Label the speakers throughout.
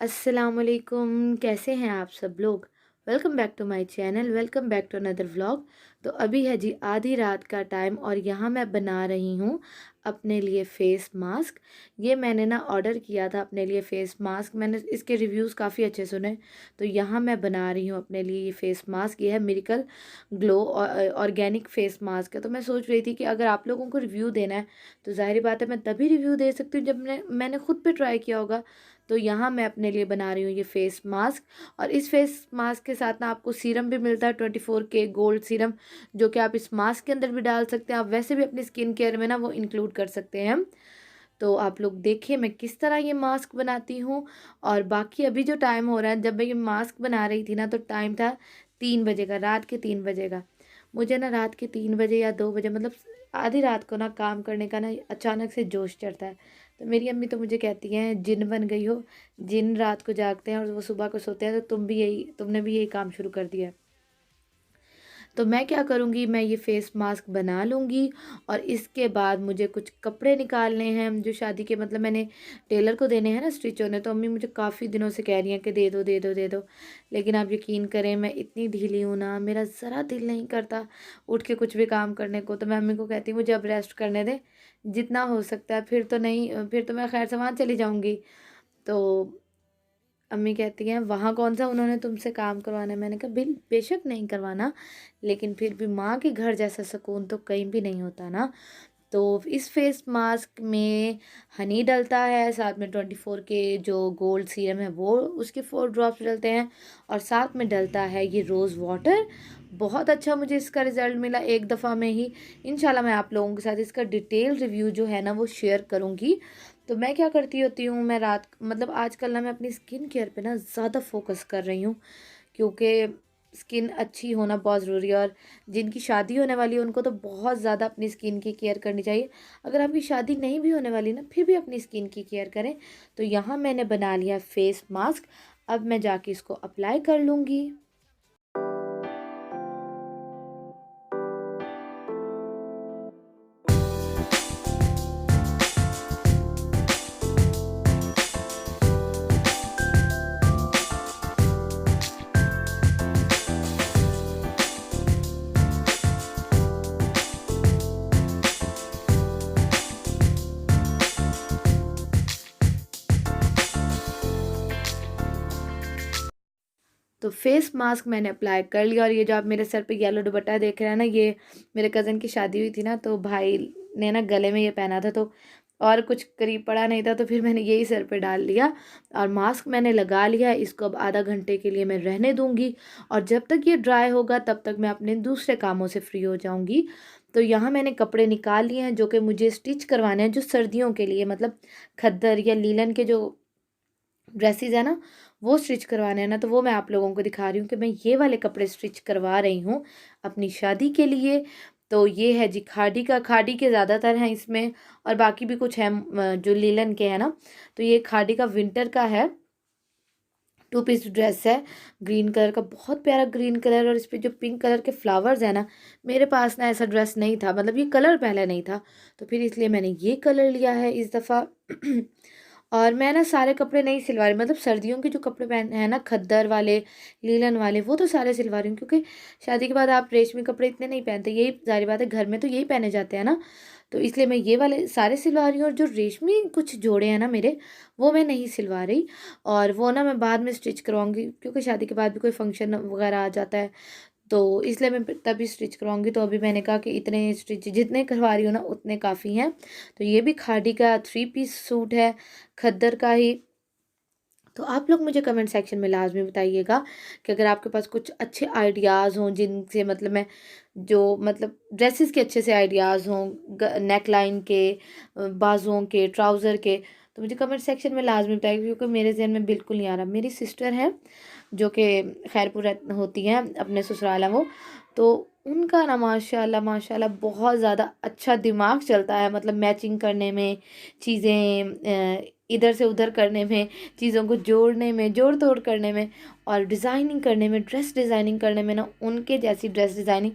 Speaker 1: अस्सलामुअलैकुम, कैसे हैं आप सब लोग। Welcome back to my channel, welcome back to another vlog. तो अभी है जी आधी रात का टाइम और यहाँ मैं बना रही हूँ अपने लिए फ़ेस मास्क। ये मैंने ना ऑर्डर किया था अपने लिए फ़ेस मास्क। मैंने इसके रिव्यूज़ काफ़ी अच्छे सुने, तो यहाँ मैं बना रही हूँ अपने लिए ये फ़ेस मास्क। ये है miracle glow organic face mask है। तो मैं सोच रही थी कि अगर आप लोगों को रिव्यू देना है तो ज़ाहिर बात है मैं तभी रिव्यू दे सकती हूँ जब मैंने खुद पे ट्राई किया होगा। तो यहाँ मैं अपने लिए बना रही हूँ ये फ़ेस मास्क। और इस फ़ेस मास्क के साथ ना आपको सीरम भी मिलता है 24K गोल्ड सीरम, जो कि आप इस मास्क के अंदर भी डाल सकते हैं। आप वैसे भी अपनी स्किन केयर में ना वो इंक्लूड कर सकते हैं। तो आप लोग देखिए मैं किस तरह ये मास्क बनाती हूँ। और बाकी अभी जो टाइम हो रहा है, जब मैं ये मास्क बना रही थी ना तो टाइम था 3 बजे का, रात के 3 बजे का। मुझे ना रात के 3 बजे या 2 बजे, मतलब आधी रात को ना काम करने का ना अचानक से जोश चढ़ता है। तो मेरी अम्मी तो मुझे कहती हैं जिन बन गई हो, जिन रात को जागते हैं और वो सुबह को सोते हैं, तो तुमने भी यही काम शुरू कर दिया है। तो मैं क्या करूँगी, मैं ये फ़ेस मास्क बना लूँगी और इसके बाद मुझे कुछ कपड़े निकालने हैं जो शादी के, मतलब मैंने टेलर को देने हैं ना स्टिच होने। तो अम्मी मुझे काफ़ी दिनों से कह रही हैं कि दे दो दे दो दे दो, लेकिन आप यकीन करें मैं इतनी ढीली हूँ ना, मेरा ज़रा दिल नहीं करता उठ के कुछ भी काम करने को। तो मैं अम्मी को कहती हूँ मुझे अब रेस्ट करने दें जितना हो सकता है, फिर तो नहीं, फिर तो मैं खैर सामान चली जाऊँगी। तो अम्मी कहती हैं वहाँ कौन सा उन्होंने तुमसे काम करवाना है। मैंने कहा बेशक नहीं करवाना, लेकिन फिर भी माँ के घर जैसा सुकून तो कहीं भी नहीं होता ना। तो इस फेस मास्क में हनी डलता है, साथ में 24 के जो गोल्ड सीरम है वो उसके 4 ड्रॉप्स डलते हैं, और साथ में डलता है ये रोज़ वाटर। बहुत अच्छा मुझे इसका रिज़ल्ट मिला एक दफ़ा में ही। इंशाल्लाह मैं आप लोगों के साथ इसका डिटेल रिव्यू जो है ना वो शेयर करूँगी। तो मैं क्या करती होती हूँ, मैं रात, मतलब आजकल ना मैं अपनी स्किन केयर पे ना ज़्यादा फोकस कर रही हूँ, क्योंकि स्किन अच्छी होना बहुत ज़रूरी है। और जिनकी शादी होने वाली है उनको तो बहुत ज़्यादा अपनी स्किन की केयर करनी चाहिए। अगर आपकी शादी नहीं भी होने वाली ना, फिर भी अपनी स्किन की केयर करें। तो यहाँ मैंने बना लिया फेस मास्क, अब मैं जाके इसको अप्लाई कर लूँगी। तो फेस मास्क मैंने अप्लाई कर लिया, और ये जो आप मेरे सर पे येलो दुपट्टा देख रहे हैं ना, ये मेरे कज़न की शादी हुई थी ना, तो भाई ने ना गले में ये पहना था, तो और कुछ करीब पड़ा नहीं था, तो फिर मैंने यही सर पे डाल लिया। और मास्क मैंने लगा लिया, इसको अब आधा घंटे के लिए मैं रहने दूंगी, और जब तक ये ड्राई होगा तब तक मैं अपने दूसरे कामों से फ्री हो जाऊंगी। तो यहाँ मैंने कपड़े निकाल लिए हैं जो कि मुझे स्टिच करवाने हैं, जो सर्दियों के लिए, मतलब खद्दर या लीलन के जो ड्रेसेस है ना वो स्टिच करवाने हैं ना, तो वो मैं आप लोगों को दिखा रही हूँ कि मैं ये वाले कपड़े स्टिच करवा रही हूँ अपनी शादी के लिए। तो ये है जी खादी का, खादी के ज़्यादातर हैं इसमें, और बाकी भी कुछ हैं जो लीलन के हैं ना। तो ये खादी का विंटर का है, 2 पीस ड्रेस है, ग्रीन कलर का, बहुत प्यारा ग्रीन कलर, और इस पे जो पिंक कलर के फ्लावर्स है ना, मेरे पास ना ऐसा ड्रेस नहीं था, मतलब ये कलर पहले नहीं था, तो फिर इसलिए मैंने ये कलर लिया है इस दफ़ा। और मैं ना सारे कपड़े नहीं सिलवा रही, मतलब सर्दियों के जो कपड़े पहन है ना खद्दर वाले, लीलन वाले, वो तो सारे सिलवा रही हूँ, क्योंकि शादी के बाद आप रेशमी कपड़े इतने नहीं पहनते, यही जारी बात है, घर में तो यही पहने जाते हैं ना। तो इसलिए मैं ये वाले सारे सिलवा रही हूँ, और जो रेशमी कुछ जोड़े हैं ना मेरे, वो मैं नहीं सिलवा रही। और वो ना मैं बाद में स्टिच करवाऊँगी, क्योंकि शादी के बाद भी कोई फंक्शन वगैरह आ जाता है, तो इसलिए मैं तभी स्टिच करवाऊँगी। तो अभी मैंने कहा कि इतने स्टिच जितने करवा रही हूँ ना उतने काफ़ी हैं। तो ये भी खादी का 3 पीस सूट है, खद्दर का ही। तो आप लोग मुझे कमेंट सेक्शन में लाजमी बताइएगा कि अगर आपके पास कुछ अच्छे आइडियाज़ हों, जिनसे मतलब मैं जो मतलब ड्रेसेस के अच्छे से आइडियाज़ हों, नेक लाइन के, बाजुओं के, ट्राउज़र के, तो मुझे कमेंट सेक्शन में लाजमी बताइएगा, क्योंकि मेरे जहन में बिल्कुल नहीं आ रहा। मेरी सिस्टर हैं जो कि खैरपुर होती हैं, अपने ससुराल हैं वो, तो उनका ना माशाल्लाह माशाल्लाह बहुत ज़्यादा अच्छा दिमाग चलता है, मतलब मैचिंग करने में, चीज़ें इधर से उधर करने में, चीज़ों को जोड़ने में, जोड़ तोड़ करने में, और डिज़ाइनिंग करने में, ड्रेस डिज़ाइनिंग करने में ना उनके जैसी ड्रेस डिज़ाइनिंग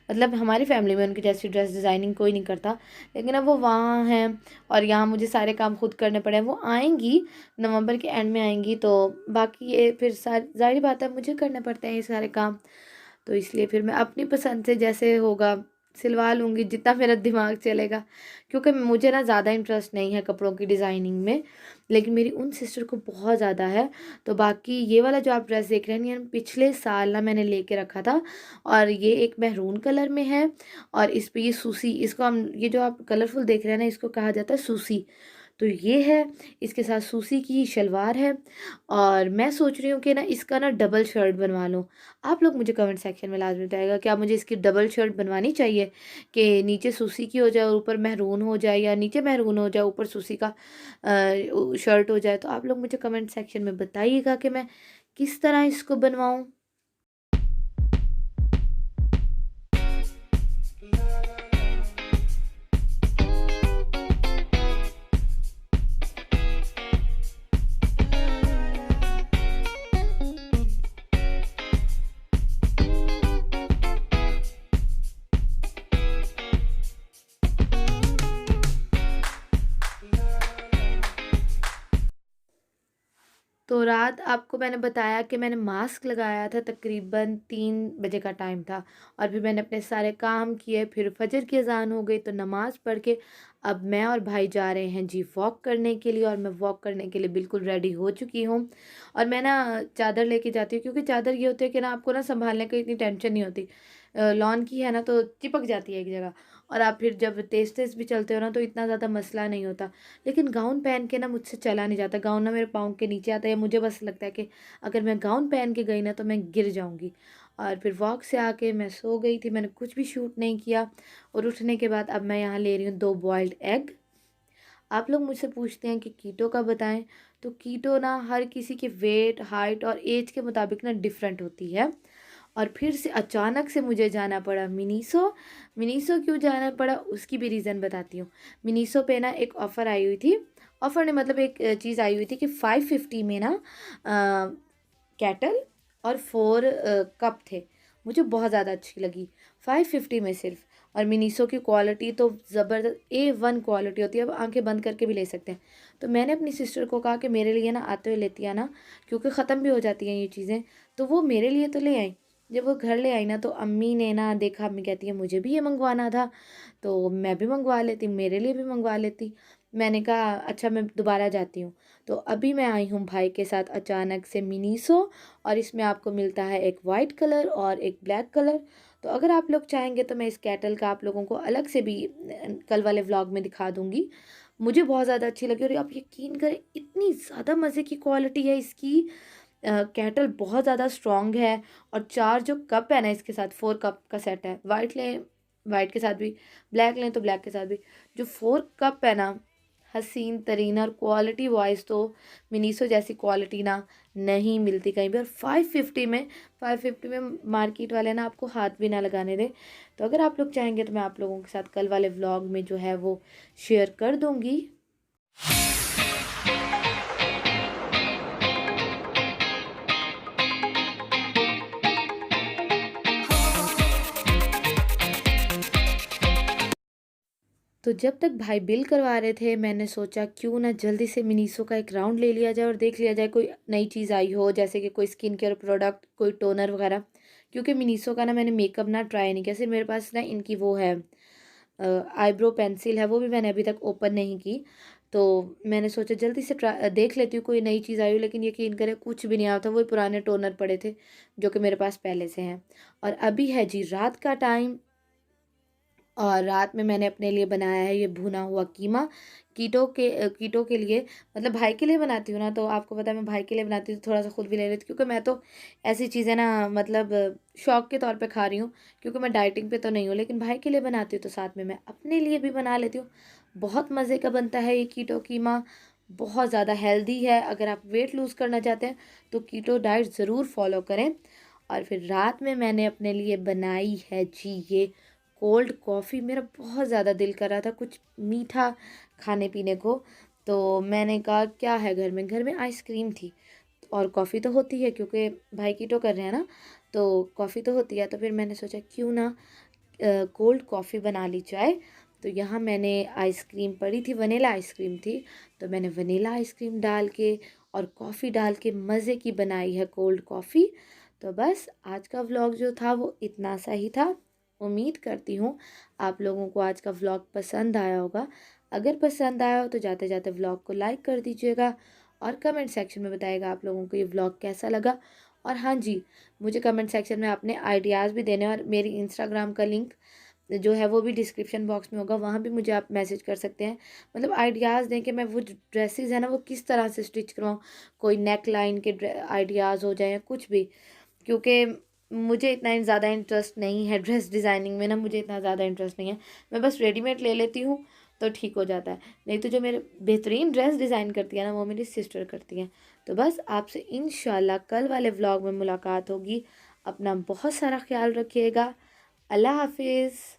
Speaker 1: मतलब हमारी फैमिली में उनकी जैसी ड्रेस डिज़ाइनिंग कोई नहीं करता, लेकिन अब वो वहाँ हैं और यहाँ मुझे सारे काम खुद करने पड़े हैं। वो आएँगी, नवंबर के एंड में आएँगी, तो बाकी ये फिर ज़ाहिर बात है मुझे करने पड़ते हैं ये सारे काम। तो इसलिए फिर मैं अपनी पसंद से जैसे होगा सिलवा लूँगी, जितना मेरा दिमाग चलेगा, क्योंकि मुझे ना ज़्यादा इंटरेस्ट नहीं है कपड़ों की डिज़ाइनिंग में, लेकिन मेरी उन सिस्टर को बहुत ज़्यादा है। तो बाकी ये वाला जो आप ड्रेस देख रहे हैं, ये पिछले साल ना मैंने लेके रखा था, और ये एक मैरून कलर में है, और इस पे ये सूसी, इसको हम ये जो आप कलरफुल देख रहे हैं ना, इसको कहा जाता है सूसी। तो ये है, इसके साथ सूसी की शलवार है, और मैं सोच रही हूँ कि ना इसका ना डबल शर्ट बनवा लूँ। आप लोग मुझे कमेंट सेक्शन में लाज़मी बताइएगा, क्या मुझे इसकी डबल शर्ट बनवानी चाहिए कि नीचे सूसी की हो जाए और ऊपर मैरून हो जाए, या नीचे मैरून हो जाए ऊपर सूसी का शर्ट हो जाए? तो आप लोग मुझे कमेंट सेक्शन में बताइएगा कि मैं किस तरह इसको बनवाऊँ। तो रात आपको मैंने बताया कि मैंने मास्क लगाया था, तकरीबन 3 बजे का टाइम था, और फिर मैंने अपने सारे काम किए, फिर फजर की अज़ान हो गई तो नमाज़ पढ़ के अब मैं और भाई जा रहे हैं जी वॉक करने के लिए, और मैं वॉक करने के लिए बिल्कुल रेडी हो चुकी हूँ। और मैं ना चादर लेके जाती हूँ, क्योंकि चादर ये होती है कि ना आपको ना संभालने की इतनी टेंशन नहीं होती। लॉन की है ना, तो चिपक जाती है एक जगह, और आप फिर जब तेज़ तेज़ भी चलते हो ना तो इतना ज़्यादा मसला नहीं होता। लेकिन गाउन पहन के ना मुझसे चला नहीं जाता, गाउन ना मेरे पाँव के नीचे आता है, मुझे बस लगता है कि अगर मैं गाउन पहन के गई ना तो मैं गिर जाऊँगी। और फिर वॉक से आके मैं सो गई थी, मैंने कुछ भी शूट नहीं किया, और उठने के बाद अब मैं यहाँ ले रही हूँ 2 बॉइल्ड एग। आप लोग मुझसे पूछते हैं कि कीटो का बताएं, तो कीटो ना हर किसी के वेट, हाइट और एज के मुताबिक ना डिफरेंट होती है। और फिर से अचानक से मुझे जाना पड़ा मिनीसो। मिनीसो क्यों जाना पड़ा उसकी भी रीज़न बताती हूँ। मिनीसो पे ना एक ऑफ़र आई हुई थी, ऑफ़र ने मतलब एक चीज़ आई हुई थी कि 550 में ना कैटल और 4 कप थे। मुझे बहुत ज़्यादा अच्छी लगी 550 में सिर्फ। और मिनीसो की क्वालिटी तो ज़बरदस्त A1 क्वालिटी होती है, अब आंखें बंद करके भी ले सकते हैं। तो मैंने अपनी सिस्टर को कहा कि मेरे लिए ना आते हुए लेती आना, क्योंकि ख़त्म भी हो जाती हैं ये चीज़ें। तो वो मेरे लिए तो ले आई। जब वो घर ले आई ना तो अम्मी ने ना देखा, अम्मी कहती है मुझे भी ये मंगवाना था, तो मैं भी मंगवा लेती, मेरे लिए भी मंगवा लेती। मैंने कहा अच्छा मैं दोबारा जाती हूँ। तो अभी मैं आई हूँ भाई के साथ अचानक से मिनीसो, और इसमें आपको मिलता है एक वाइट कलर और एक ब्लैक कलर। तो अगर आप लोग चाहेंगे तो मैं इस कैटल का आप लोगों को अलग से भी कल वाले व्लॉग में दिखा दूँगी। मुझे बहुत ज़्यादा अच्छी लगी, और आप यकीन करें इतनी ज़्यादा मज़े की क्वालिटी है इसकी। कैटल बहुत ज़्यादा स्ट्रॉन्ग है, और 4 जो कप है ना इसके साथ 4 कप का सेट है। वाइट लें वाइट के साथ भी, ब्लैक लें तो ब्लैक के साथ भी। जो 4 कप है ना, हसीन तरीन, और क्वालिटी वाइज तो मिनीसो जैसी क्वालिटी ना नहीं मिलती कहीं भी। और 550 में मार्केट वाले ना आपको हाथ भी ना लगाने दें। तो अगर आप लोग चाहेंगे तो मैं आप लोगों के साथ कल वाले व्लॉग में जो है वो शेयर कर दूँगी। तो जब तक भाई बिल करवा रहे थे, मैंने सोचा क्यों ना जल्दी से मिनीसो का एक राउंड ले लिया जाए और देख लिया जाए कोई नई चीज़ आई हो, जैसे कि कोई स्किन केयर प्रोडक्ट, कोई टोनर वगैरह। क्योंकि मिनीसो का ना मैंने मेकअप ना ट्राई नहीं किया, सिर्फ मेरे पास ना इनकी वो है आईब्रो पेंसिल है, वो भी मैंने अभी तक ओपन नहीं की। तो मैंने सोचा जल्दी से देख लेती हूँ कोई नई चीज़ आई हो, लेकिन यकीन करें कुछ भी नहीं आया था, वही पुराने टोनर पड़े थे जो कि मेरे पास पहले से हैं। और अभी है जी रात का टाइम, और रात में मैंने अपने लिए बनाया है ये भुना हुआ कीमा। कीटो के लिए, मतलब भाई के लिए बनाती हूँ ना, तो आपको पता है मैं भाई के लिए बनाती हूँ तो थोड़ा सा खुद भी ले लेती हूँ, क्योंकि मैं तो ऐसी चीज़ें ना मतलब शौक के तौर पे खा रही हूँ, क्योंकि मैं डाइटिंग पे तो नहीं हूँ, लेकिन भाई के लिए बनाती हूँ तो साथ में मैं अपने लिए भी बना लेती हूँ। बहुत मज़े का बनता है ये कीटो कीमा, बहुत ज़्यादा हेल्दी है। अगर आप वेट लूज़ करना चाहते हैं तो कीटो डाइट ज़रूर फॉलो करें। और फिर रात में मैंने अपने लिए बनाई है जी ये कोल्ड कॉफ़ी। मेरा बहुत ज़्यादा दिल कर रहा था कुछ मीठा खाने पीने को, तो मैंने कहा क्या है घर में आइसक्रीम थी, और कॉफ़ी तो होती है क्योंकि भाई कीटो कर रहे हैं ना, तो कॉफ़ी तो होती है। तो फिर मैंने सोचा क्यों ना कोल्ड कॉफ़ी बना ली चाय। तो यहाँ मैंने आइसक्रीम पड़ी थी, वनीला आइसक्रीम थी, तो मैंने वनीला आइसक्रीम डाल के और कॉफ़ी डाल के मज़े की बनाई है कोल्ड कॉफ़ी। तो बस आज का व्लॉग जो था वो इतना सा ही था। उम्मीद करती हूँ आप लोगों को आज का व्लॉग पसंद आया होगा। अगर पसंद आया हो तो जाते जाते व्लॉग को लाइक कर दीजिएगा और कमेंट सेक्शन में बताइएगा आप लोगों को ये व्लॉग कैसा लगा। और हाँ जी, मुझे कमेंट सेक्शन में अपने आइडियाज़ भी देने, और मेरी इंस्टाग्राम का लिंक जो है वो भी डिस्क्रिप्शन बॉक्स में होगा, वहाँ भी मुझे आप मैसेज कर सकते हैं। मतलब आइडियाज़ दें कि मैं वो जो ड्रेसेस है ना वो किस तरह से स्टिच करवाऊँ, कोई नेक लाइन के आइडियाज़ हो जाए या कुछ भी, क्योंकि मुझे इतना ज़्यादा इंटरेस्ट नहीं है ड्रेस डिज़ाइनिंग में ना, मुझे इतना ज़्यादा इंटरेस्ट नहीं है। मैं बस रेडीमेड ले लेती हूँ तो ठीक हो जाता है, नहीं तो जो मेरे बेहतरीन ड्रेस डिज़ाइन करती है ना वो मेरी सिस्टर करती हैं। तो बस आपसे इंशाल्लाह कल वाले व्लॉग में मुलाकात होगी। अपना बहुत सारा ख्याल रखिएगा। अल्लाह हाफिज़।